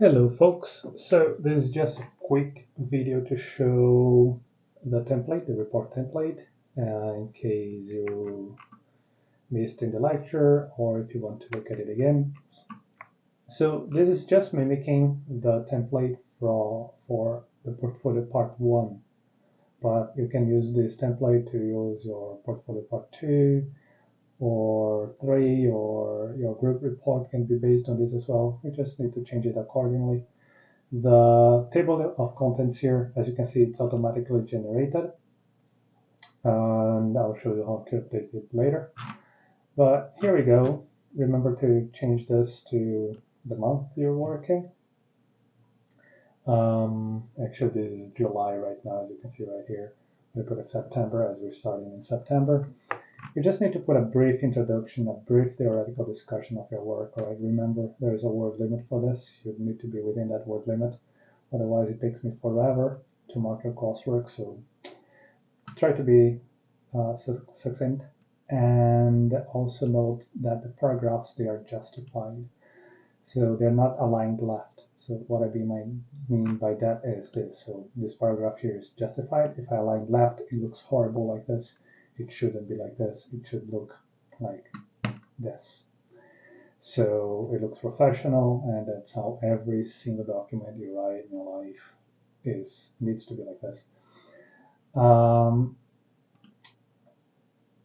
Hello folks, so this is just a quick video to show the template, the report template, in case you missed in the lecture or if you want to look at it again. So this is just mimicking the template for the portfolio part 1, but you can use this template to use your portfolio part 2 or 3, or your group report can be based on this as well. You just need to change it accordingly. The table of contents here, as you can see, it's automatically generated, and I'll show you how to update it later. But here we go. Remember to change this to the month you're working. Actually, this is July right now, as you can see right here. We put a September as we're starting in September. You just need to put a brief introduction, a brief theoretical discussion of your work. All right, remember there is a word limit for this. You need to be within that word limit. Otherwise, it takes me forever to mark your coursework. So try to be succinct. And also note that the paragraphs, they are justified. So they're not aligned left. So what I mean by that is this. So this paragraph here is justified. If I align left, it looks horrible like this. It shouldn't be like this. It should look like this. So it looks professional, and that's how every single document you write in your life needs to be like this.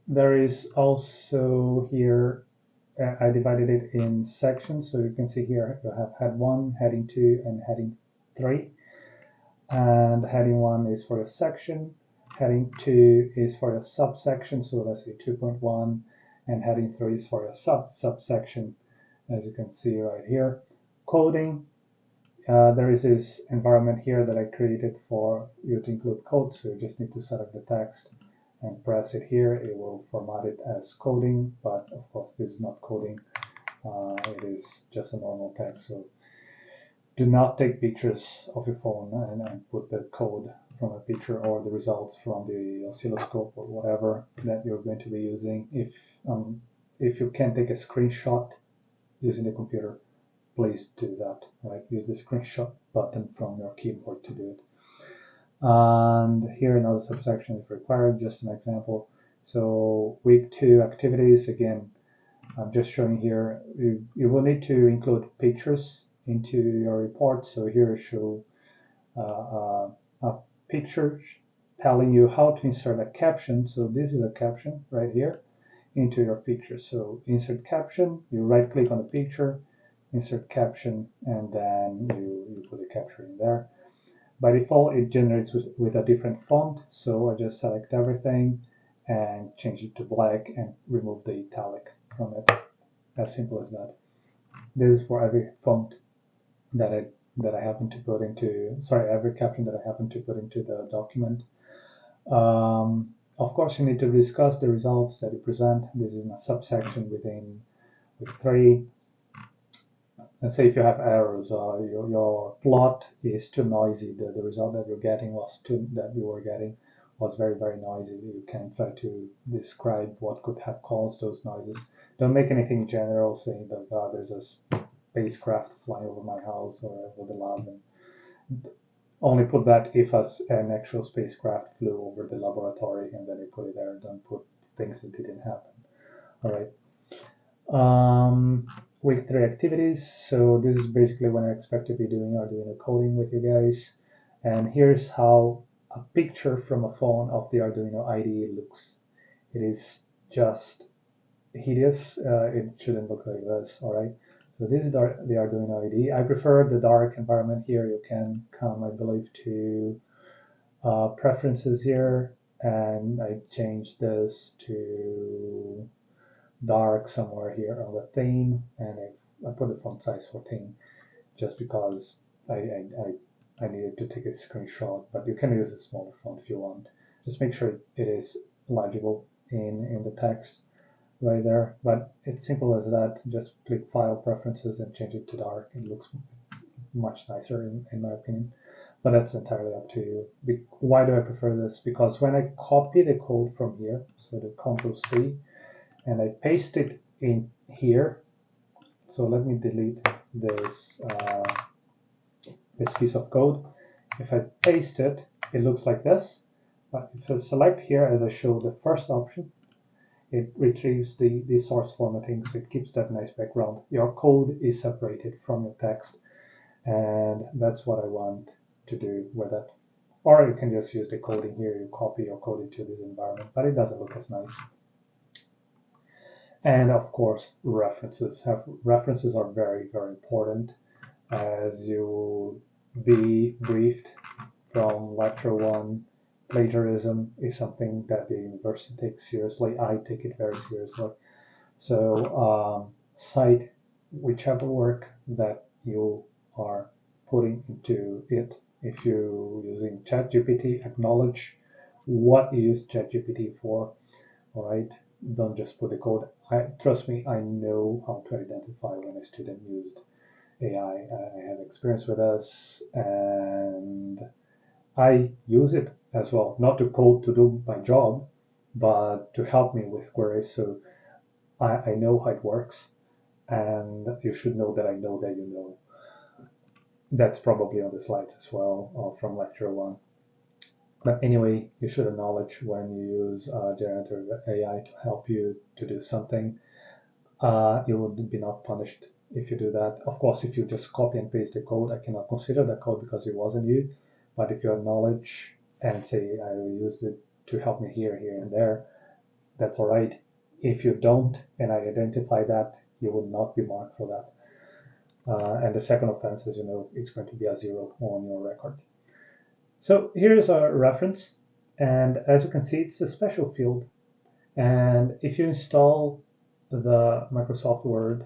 There is also here, I divided it in sections, so you can see here you have head 1, heading 2, and heading 3. And heading 1 is for a section, heading 2 is for a subsection, so let's say 2.1, and heading 3 is for a subsection, as you can see right here. Coding, there is this environment here that I created for you to include code, so you just need to select the text and press it here. It will format it as coding, but of course this is not coding. It is just a normal text, so do not take pictures of your phone and put the code from a picture or the results from the oscilloscope or whatever that you're going to be using. If you can take a screenshot using the computer, please do that. Right? Use the screenshot button from your keyboard to do it. And here another subsection if required, just an example. So week 2 activities, again, I'm just showing here, you will need to include pictures into your report. So here I show a picture telling you how to insert a caption. So this is a caption right here into your picture. So insert caption, you right click on the picture, insert caption, and then you put the caption in there. By default, it generates with a different font, so I just select everything and change it to black and remove the italic from it. As simple as that. This is for every font that I happen to put into, every caption that I happen to put into the document. Of course, you need to discuss the results that you present. This is in a subsection within with 3. Let's say if you have errors, your plot is too noisy, the result that you were getting was very, very noisy. You can try to describe what could have caused those noises. Don't make anything general saying that there's a spacecraft flying over my house or over the lab. And only put that if an actual spacecraft flew over the laboratory and then you put it there. Don't put things that didn't happen. All right. Week 3 activities. So this is basically when I expect to be doing Arduino coding with you guys. And here's how a picture from a phone of the Arduino IDE looks. It is just hideous. It shouldn't look like this, all right? So this is the Arduino IDE. I prefer the dark environment here. You can come, I believe, to preferences here, and I changed this to dark somewhere here on the theme, and I put the font size 14 just because I needed to take a screenshot, but you can use a smaller font if you want. Just make sure it is legible in the text right there, but it's simple as that. Just click File, Preferences, and change it to dark. It looks much nicer in my opinion, but that's entirely up to you. Why do I prefer this? Because when I copy the code from here, so the Ctrl-C, and I paste it in here. So let me delete this this piece of code. If I paste it, it looks like this. But if I select here, as I show the first option, it retrieves the source formatting, so it keeps that nice background. Your code is separated from your text, and that's what I want to do with it. Or you can just use the code in here, you copy your code into this environment, but it doesn't look as nice. And of course, references. References are very, very important, as you will be briefed from lecture 1. Plagiarism is something that the university takes seriously. I take it very seriously. So cite whichever work that you are putting into it. If you're using ChatGPT, acknowledge what you use ChatGPT for. All right, don't just put the code. Trust me, I know how to identify when a student used AI. I have experience with this, and I use it as well, not to code to do my job, but to help me with queries. So I know how it works, and you should know that I know that you know. That's probably on the slides as well from lecture 1. But anyway, you should acknowledge when you use generative AI to help you to do something. You would be not punished if you do that. Of course, if you just copy and paste the code, I cannot consider that code because it wasn't you. But if you acknowledge and say, I will use it to help me here, here, and there, that's all right. If you don't, and I identify that, you will not be marked for that. And the second offense, as you know, it's going to be a 0 on your record. So here's a reference, and as you can see, it's a special field. And if you install the Microsoft Word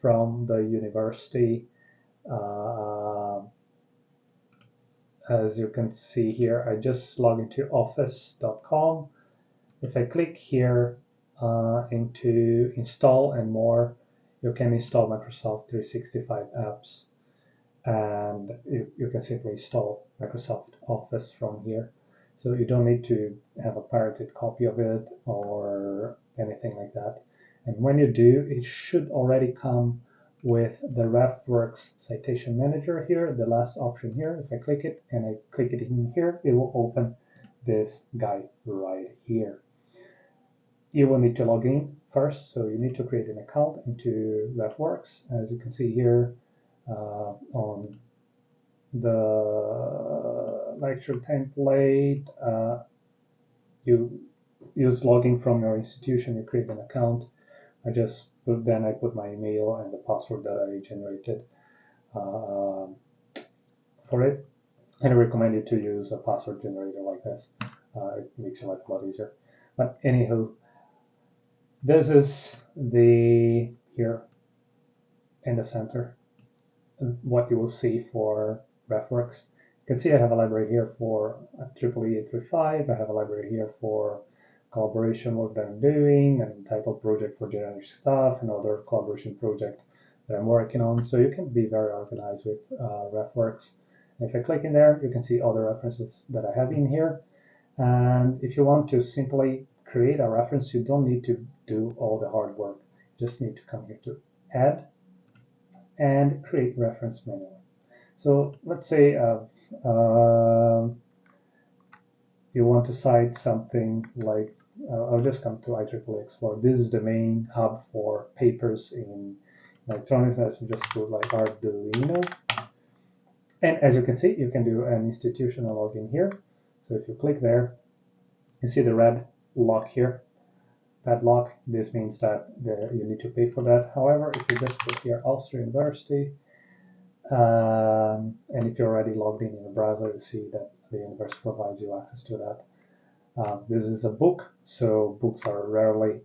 from the university, as you can see here, I just log into office.com. If I click here into install and more, you can install Microsoft 365 apps, and you can simply install Microsoft Office from here. So you don't need to have a pirated copy of it or anything like that. And when you do, it should already come with the Refworks Citation Manager here, the last option here. If I click it and I click it in here, it will open this guy right here. You will need to log in first, so you need to create an account into Refworks. As you can see here on the lecture template, you use login from your institution, you create an account. I put my email and the password that I generated for it. And I recommend you to use a password generator like this. It makes your life a lot easier. But anywho, this is the here in the center, what you will see for Refworks. You can see I have a library here for EEE835. I have a library here for collaboration work that I'm doing, an entitled project for generic stuff, another collaboration project that I'm working on. So you can be very organized with Refworks. If I click in there, you can see all the references that I have in here. And if you want to simply create a reference, you don't need to do all the hard work. You just need to come here to add and create reference manually. So let's say you want to cite something like, I'll just come to IEEE Explore. This is the main hub for papers in electronics. Let's just put like Arduino. And as you can see, you can do an institutional login here. So if you click there, you see the red lock here. That lock, this means that you need to pay for that. However, if you just put here Ulster University, and if you're already logged in the browser, you see that the university provides you access to that. This is a book, so books are rarely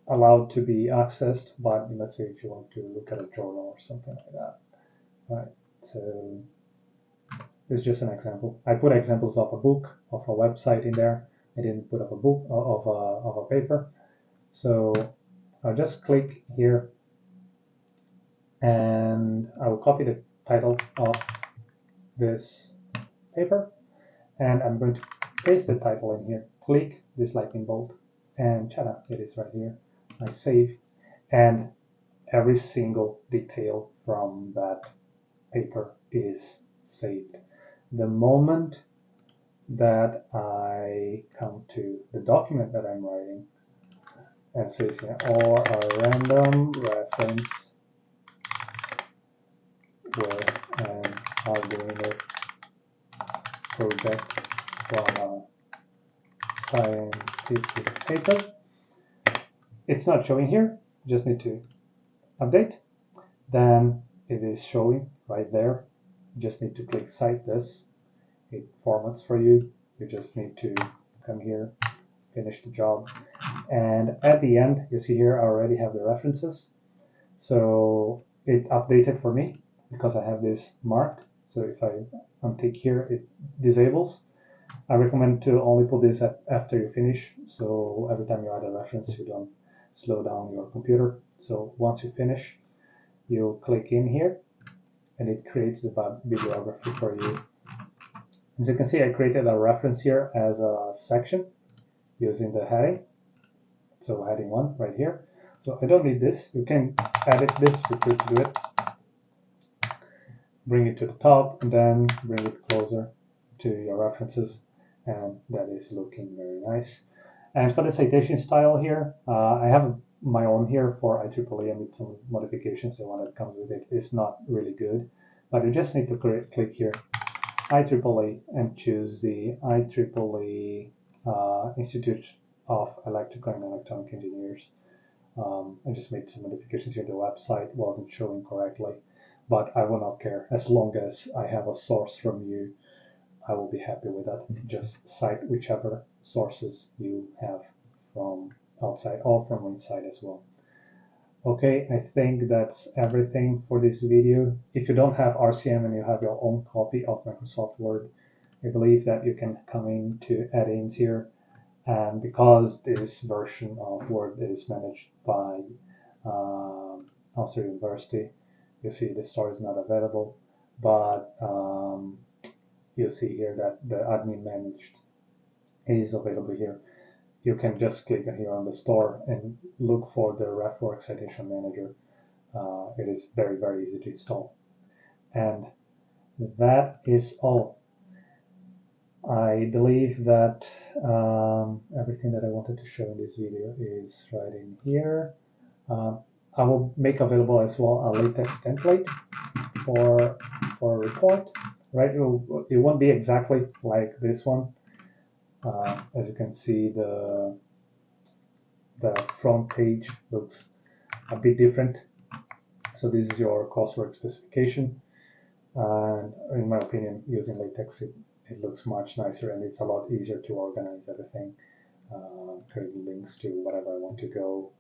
allowed to be accessed, but let's say if you want to look at a journal or something like that, right? So it's just an example. I put examples of a book, of a website in there. I didn't put up a book of a paper. So I'll just click here and I will copy the title of this paper, and I'm going to paste the title in here. Click this lightning bolt, and ta-da, it is right here. I save, and every single detail from that paper is saved. The moment that I come to the document that I'm writing and says here, or a random reference with an Arduino project from a scientific paper. It's not showing here, just need to update. Then it is showing right there. You just need to click Cite This. It formats for you. You just need to come here, finish the job. And at the end, you see here, I already have the references. So it updated for me because I have this marked. So if I untick here, it disables. I recommend to only put this after you finish. So every time you add a reference, you don't slow down your computer. So once you finish, you click in here and it creates the bibliography for you. As you can see, I created a reference here as a section using the heading. So heading 1 right here. So I don't need this. You can edit this, feel free to do it. Bring it to the top and then bring it closer to your references, and that is looking very nice. And for the citation style here, I have my own here for IEEE. I made some modifications. The one that comes with it is not really good, but you just need to click here, IEEE, and choose the IEEE Institute of Electrical and Electronic Engineers. I just made some modifications here. The website wasn't showing correctly, but I will not care. As long as I have a source from you, I will be happy with that. Just cite whichever sources you have from outside or from inside as well. Okay, I think that's everything for this video. If you don't have RCM and you have your own copy of Microsoft Word, I believe that you can come into add-ins here. And because this version of Word is managed by Ulster University, you see the store is not available, but you see here that the admin managed is available here. You can just click here on the store and look for the Refworks Citation Manager. It is very, very easy to install. And that is all. I believe that everything that I wanted to show in this video is right in here. I will make available as well a LaTeX template for a report. Right, it won't be exactly like this one. As you can see, the front page looks a bit different. So this is your coursework specification, and in my opinion, using LaTeX, it looks much nicer and it's a lot easier to organize everything, create links to whatever I want to go,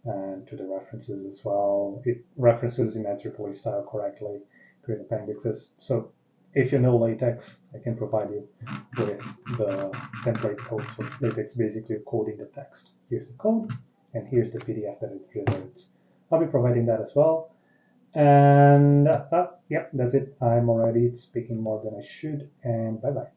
and to the references as well. It references in IEEE style correctly, create appendixes. So if you know LaTeX, I can provide you with the template code. So LaTeX basically coding the text. Here's the code, and here's the PDF that it generates. I'll be providing that as well. And yeah, that's it. I'm already speaking more than I should, and bye-bye.